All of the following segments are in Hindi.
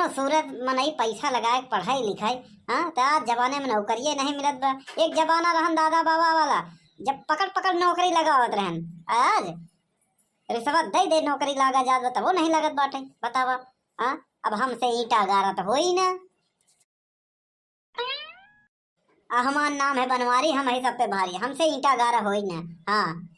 इतना सूरत मनई पैसा लगाए पढ़ाई लिखाई। हाँ तो आज जमाने में नौकरिये नहीं मिलत बा। एक जमाना रहन दादा बाबा वाला, जब पकड़ पकड़ नौकरी लगावत रहन। आज रिश्वत दे दे नौकरी लागा जात बा, वो नहीं लगत बाटे। बतावा। हाँ अब हमसे ईंटा गारा तो हो ही ना। हमार नाम है बनवारी, हम ही सब पे भारी, हमसे ईंटा गारा हो ही ना। हाँ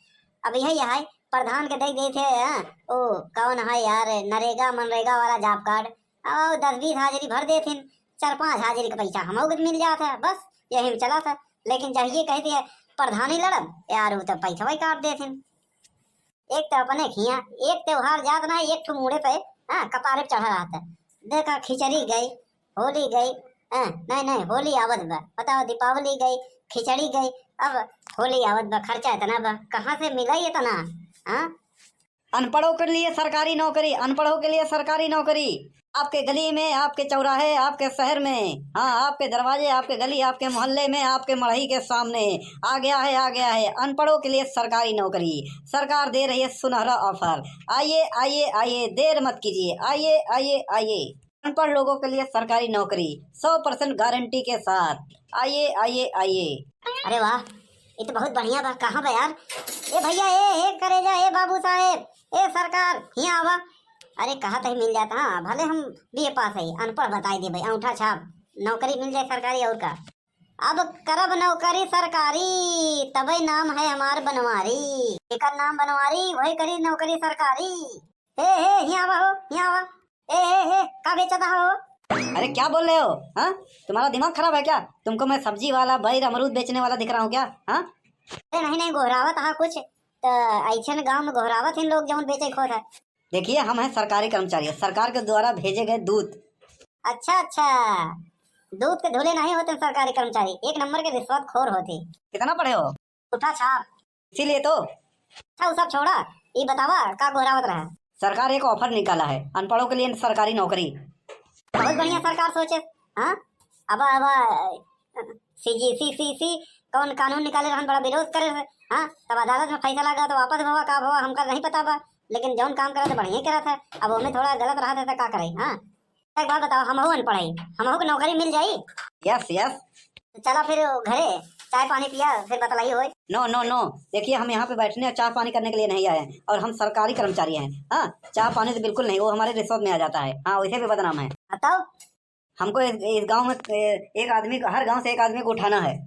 अब यही है प्रधान के दे देते हैं। ओ कौन है यार, नरेगा मनरेगा वाला जॉब कार्ड, और 10-20 हाजिरी भर देते, 4-5 हाजिरी का पैसा हमको मिल जाता है, बस यही में चला था। लेकिन जब ये कहती है प्रधान ही लड़ब यार, वो तो पैसा वही काट देते। एक तो अपने खिया, एक त्योहार जात ना, एक ठो मुड़े पे हाँ कपारे पे चढ़ा रहा था। देखा खिचड़ी गई, होली गई, हाँ नहीं नहीं होली आवत बा, बताओ दीपावली गई, खिचड़ी गई, अब होली आवत बा, खर्चा इतना बा, कहाँ से मिला ये इतना। हाँ अनपढ़ों के लिए सरकारी नौकरी, अनपढ़ों के लिए सरकारी नौकरी। आपके गली में, आपके चौराहे, आपके शहर में, हाँ आपके दरवाजे, आपके गली, आपके मोहल्ले में, आपके मढ़ई के सामने आ गया है, आ गया है अनपढ़ों के लिए सरकारी नौकरी। सरकार दे रही है सुनहरा ऑफर। आइए आइए आइए, देर मत कीजिए, आइए आइए आइए। अनपढ़ लोगों के लिए सरकारी नौकरी 100% गारंटी के साथ। आइए आइए आइए। अरे वाह, ये तो बहुत बढ़िया बा। कहाँ बा यार? ए भैया, ए करेजा, ए बाबू साहेब, ए सरकार, यहाँ आवा। अरे कहा तही मिल जाता। हाँ भले हम बीए पास है, अनपढ़ बताई दे भाई, अंगूठा छाप, नौकरी मिल जाए सरकारी। और का अब करब नौकरी सरकारी, तबे नाम है हमार बनवारी। एकर नाम बनवारी, वही करी नौकरी सरकारी। हे यहाँ आवा हो, यहाँ आवा। ए का बेचता हो? अरे क्या बोल रहे हो? हाँ तुम्हारा दिमाग खराब है क्या? तुमको मैं सब्जी वाला, बैर अमरूद बेचने वाला दिख रहा हूँ क्या? हाँ अरे नहीं नहीं, गोहरावत हा कुछ तो ऐसे गाँव में गोहरावत इन लोग जौन बेचे खोत है। देखिए, हम हैं सरकारी कर्मचारी, सरकार के द्वारा भेजे गए दूत। अच्छा अच्छा, दूध के धुले नहीं होते सरकारी कर्मचारी, एक नंबर के रिश्वतखोर होते। कितना पढ़े हो? उठा छाप। इसीलिए तो। अच्छा वो सब छोड़ा, ये बतावा का गोहरावत रहा। सरकार एक ऑफर निकाला है अनपढ़ों के लिए सरकारी नौकरी। बहुत बढ़िया सरकार सोचे। हाँ अब सीजीसी कौन कानून निकाले रहन, बड़ा विरोध करे। हाँ तब अदालत में फैसला लगा तो वापस भवा का भवा हमका नहीं पता बा, लेकिन जौन काम करा था बढ़िया करा था। अब उनमें थोड़ा गलत रहा था तो का करे। हाँ एक बात बताओ, हमहू अनपढ़, हमहू को नौकरी मिल जाई? Yes yes. चला फिर घरे चाय पानी पिया, फिर बतलाई हो। नो नो नो, देखिए हम यहाँ पे बैठने और चाय पानी करने के लिए नहीं आए हैं, और हम सरकारी कर्मचारी हैं। हाँ चाय पानी से बिल्कुल नहीं, वो हमारे रिश्वत में आ जाता है। हाँ वैसे भी बदनाम है। बताओ। हमको इस गांव में एक आदमी, हर गांव से एक आदमी को उठाना है।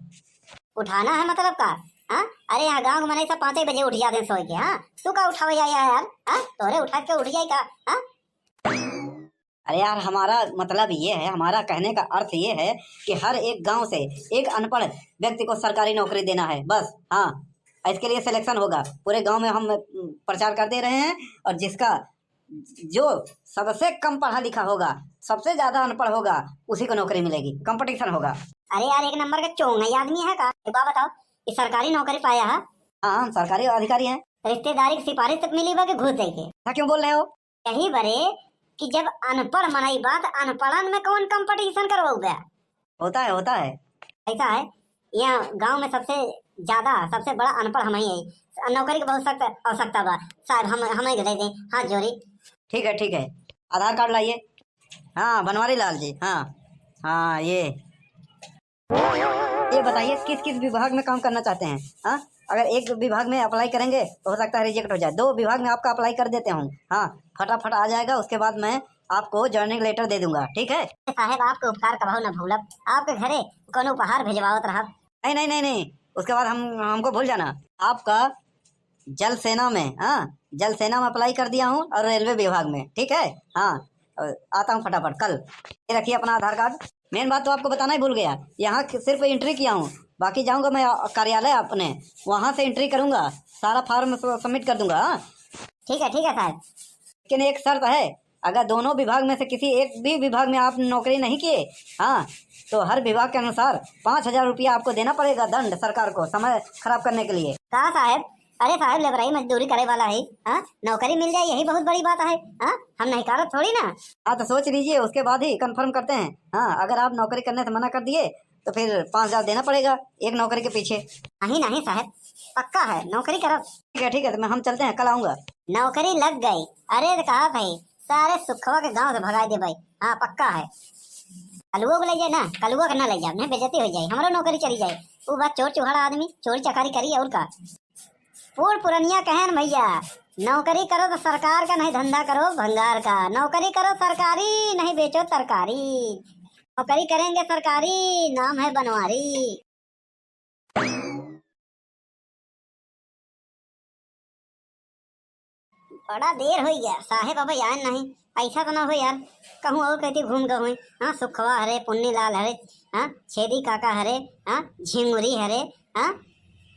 उठाना है मतलब का? हाँ अरे यहाँ गाँव में सब 5 बजे उठ जाते सोए के। हाँ तू का उठावे यार? हाँ तोरे उठा के उठ जाए का? हाँ अरे यार, हमारा मतलब ये है, हमारा कहने का अर्थ ये है कि हर एक गांव से एक अनपढ़ व्यक्ति को सरकारी नौकरी देना है, बस। हाँ इसके लिए सिलेक्शन होगा, पूरे गांव में हम प्रचार कर दे रहे हैं, और जिसका जो सबसे कम पढ़ा लिखा होगा, सबसे ज्यादा अनपढ़ होगा, उसी को नौकरी मिलेगी, कंपटीशन होगा। अरे यार एक नंबर का चोंगा आदमी है का? एक बात बताओ, ये सरकारी नौकरी पाया है? हाँ हम सरकारी अधिकारी हैं। रिश्तेदारी की सिफारिश तक मिली बा के घुस जाए? ऐसा क्यों बोल रहे हो? यही बरे कि जब अनपढ़ मनाई बात, अनपढ़न में कौन कंपटीशन करवाऊ बे? होता है, होता है। ऐसा है, यहाँ गांव में सबसे ज्यादा, सबसे बड़ा अनपढ़ हम ही है। नौकरी की बहुत सख्त आवश्यकता बा साहब, हम हमें दे दें हाथ जोड़ी। ठीक है ठीक है, आधार कार्ड लाइए। हाँ बनवारी लाल जी, हाँ हाँ ये बताइए किस किस विभाग में काम करना चाहते हैं? हाँ अगर एक विभाग में अप्लाई करेंगे तो हो सकता है रिजेक्ट हो जाए, 2 विभाग में आपका अप्लाई कर देते हूँ। हाँ फटाफट आ जाएगा, उसके बाद मैं आपको ज्वाइनिंग लेटर दे दूंगा। ठीक है साहेब आपके उपकार कभाऊ न भूलब, आपके घरे कोनो उपहार भिजवावत रहा। नहीं नहीं नहीं नहीं, उसके बाद हमको भूल जाना। आपका जल सेना में, हाँ जल सेना में अप्लाई कर दिया हूँ, और रेलवे विभाग में। ठीक है हाँ आता हूँ फटाफट कल। ये रखिए अपना आधार कार्ड। मेन बात तो आपको बताना ही भूल गया, यहाँ सिर्फ एंट्री किया हूँ, बाकी जाऊँगा मैं कार्यालय अपने, वहाँ से एंट्री करूँगा, सारा फॉर्म सबमिट कर दूंगा। हाँ ठीक है साहब, लेकिन एक शर्त है, अगर दोनों विभाग में से किसी एक भी विभाग में आप नौकरी नहीं किए, हाँ तो हर विभाग के अनुसार 5,000 रुपया आपको देना पड़ेगा दंड सरकार को, समय खराब करने के लिए। कहा साहब? अरे साहब लेबराई मजदूरी करे वाला है, हाँ नौकरी मिल जाए यही बहुत बड़ी बात है। हाँ हम नहीं करत थोड़ी ना। हाँ तो सोच लीजिए, उसके बाद ही कंफर्म करते हैं। हाँ अगर आप नौकरी करने से मना कर दिए तो फिर 5,000 देना पड़ेगा एक नौकरी के पीछे। नहीं साहब, पक्का है नौकरी करब। ठीक है तो हम चलते हैं, कल आऊँगा। नौकरी लग गई? अरे कहा भाई सारे सुखवा के गांव से भगाई दे भाई। हाँ पक्का है। कलुओ को ले जाए ना, कलुओ के ना ले जाए, नहीं बेइज्जती हो जाए, हमारो नौकरी चली जाए। वो बात चोर चुहाड़ा आदमी चोरी चकारी करी और का पूर पुरनिया कहन भैया, नौकरी करो तो सरकार का, नहीं धंधा करो भंगार का। नौकरी करो सरकारी, नहीं बेचो तरकारी। नौकरी करेंगे सरकारी, नाम है बनवारी। बड़ा देर हो गया साहेब, अब यार नहीं ऐसा तो ना हो यार, कहूँ और कहती घूम गए। हाँ सुखवा हरे, पुन्नीलाल हरे, हाँ छेदी काका हरे, हाँ झिंगुरी हरे, हाँ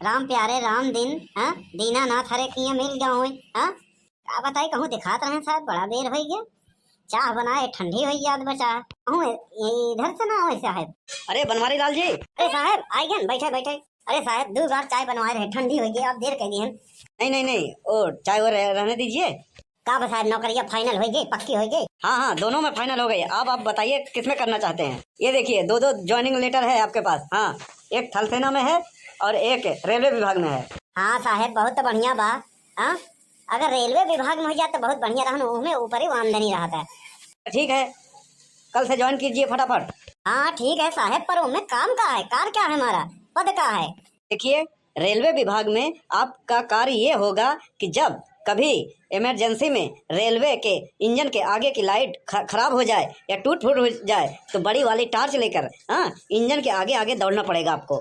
राम प्यारे राम दिन, हाँ दीनानाथ हरे किया मिल गया हुए। हाँ क्या बताई, कहूँ दिखात रहे साहब, बड़ा देर हो गया। चाह बनाए ठंडी हो याद बचा, कहूँ इधर से ना हो साहब। अरे बनवारी लाल जी। अरे साहब आई गए, बैठे बैठे। अरे साहब 2 बार चाय बनवाए रहे, ठंडी हो गई, आप देर कर दिए। नहीं नहीं नहीं, ओ चाय वो रहने दीजिए। का बता नौकरिया फाइनल हो गई, पक्की हो गई? हाँ हाँ, दोनों में फाइनल हो गई। अब आप बताइए किसमें करना चाहते हैं। ये देखिए 2-2 ज्वाइनिंग लेटर है आपके पास। हाँ, एक थल सेना में है और एक रेलवे विभाग में है। हाँ साहेब बहुत बढ़िया बा। हाँ अगर रेलवे विभाग में हो जाए तो बहुत बढ़िया रहन, उसमें ऊपर ही आमदनी रहता है। ठीक है, कल से ज्वाइन कीजिए फटाफट। हाँ ठीक है साहेब, पर उनमें काम का है, कार क्या है, हमारा पद का है? देखिए रेलवे विभाग में आपका कार्य ये होगा कि जब कभी इमरजेंसी में रेलवे के इंजन के आगे की लाइट खराब हो जाए या टूट फूट हो जाए तो बड़ी वाली टार्च लेकर इंजन के आगे आगे दौड़ना पड़ेगा आपको।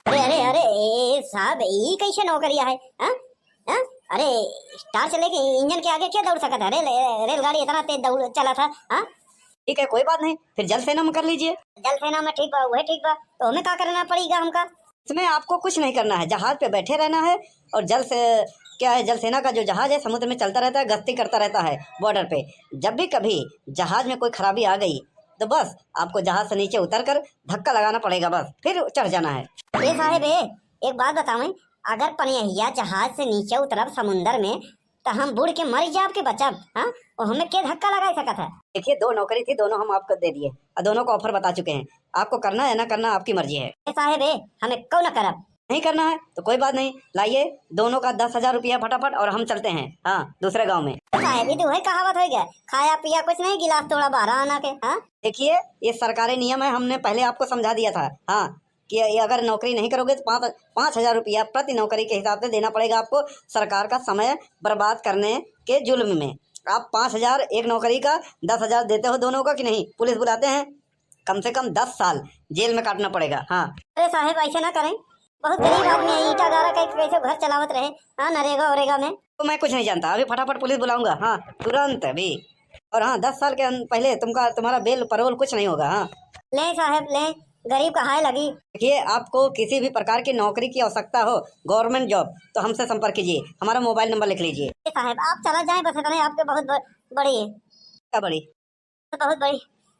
अरे अरे अरे साहब ये कैसे नौकरिया है? हाँ हाँ अरे टार्च लेके इंजन के आगे क्या दौड़ सकता है? रेलगाड़ी इतना तेज दौड़ चला था। हाँ ठीक है कोई बात नहीं, फिर जल सेना में कर लीजिए। जल सेना में ठीक बा, वही ठीक बा, तो हमें क्या करना पड़ेगा हमका? इसमें आपको कुछ नहीं करना है, जहाज पे बैठे रहना है और जल से क्या है, जल सेना का जो जहाज है समुद्र में चलता रहता है, गश्ती करता रहता है बॉर्डर पे। जब भी कभी जहाज में कोई खराबी आ गई तो बस आपको जहाज से नीचे उतरकर धक्का लगाना पड़ेगा, बस फिर चढ़ जाना है। ए साहेब एक बात बतावें, अगर पनिया जहाज से नीचे उतरब समुंदर में तो हम बूढ़ के मर जाब के बचब? हाँ और हमें क्या धक्का लगा सकता है? देखिए 2 नौकरी थी, दोनों हम आपको दे दिए और दोनों को ऑफर बता चुके हैं। आपको करना है ना करना आपकी मर्जी है। साहेब हमें क्यों न करब? नहीं करना है तो कोई बात नहीं, लाइए दोनों का 10,000 रुपया फटाफट और हम चलते हैं हाँ दूसरे गांव में। साहेब तो वही कहावत हो गया, खाया पिया कुछ नहीं, गिलास तोड़ा बाहर आना के। हाँ देखिए ये सरकारी नियम है, हमने पहले आपको समझा दिया था। हाँ कि ये अगर नौकरी नहीं करोगे तो 5,000 रुपया प्रति नौकरी के हिसाब से देना पड़ेगा आपको, सरकार का समय बर्बाद करने के जुल्म में। आप 5,000 एक नौकरी का, 10,000 देते हो दोनों का कि नहीं? पुलिस बुलाते हैं, कम से कम 10 साल जेल में काटना पड़ेगा। हाँ अरे साहेब ऐसे ना करें, बहुत गरीब आदमी है, ईटा गारा का कैसे घर चलावत रहे। हाँ नरेगा वरेगा में तो मैं कुछ नहीं जानता, अभी फटाफट पुलिस बुलाऊंगा। हाँ तुरंत अभी। और हाँ 10 साल के पहले तुम्हारा बेल परोल कुछ नहीं होगा। हाँ ले साहेब ले, गरीब कहाँ लगी। देखिए आपको किसी भी प्रकार की नौकरी की आवश्यकता हो, गवर्नमेंट जॉब, तो हमसे संपर्क कीजिए, हमारा मोबाइल नंबर लिख लीजिए। साहेब आप चला जाए बस इतने, आपके बहुत बड़ी क्या बड़ी? बहुत बड़ी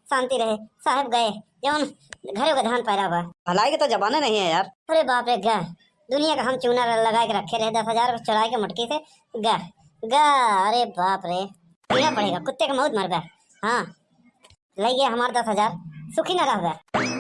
शांति रहे। साहेब गए जौन घरे का धान पैरा हुआ। भलाई के तो जमाने नहीं है यार। अरे बाप रे गा, दुनिया का हम चूना लगा के रखे रहे, 10,000 चुरा के मटकी से गा गा। अरे बाप रे पीना पड़ेगा, कुत्ते का मौत मर गया। हाँ लइए हमारे 10,000, सुखी न रह गया।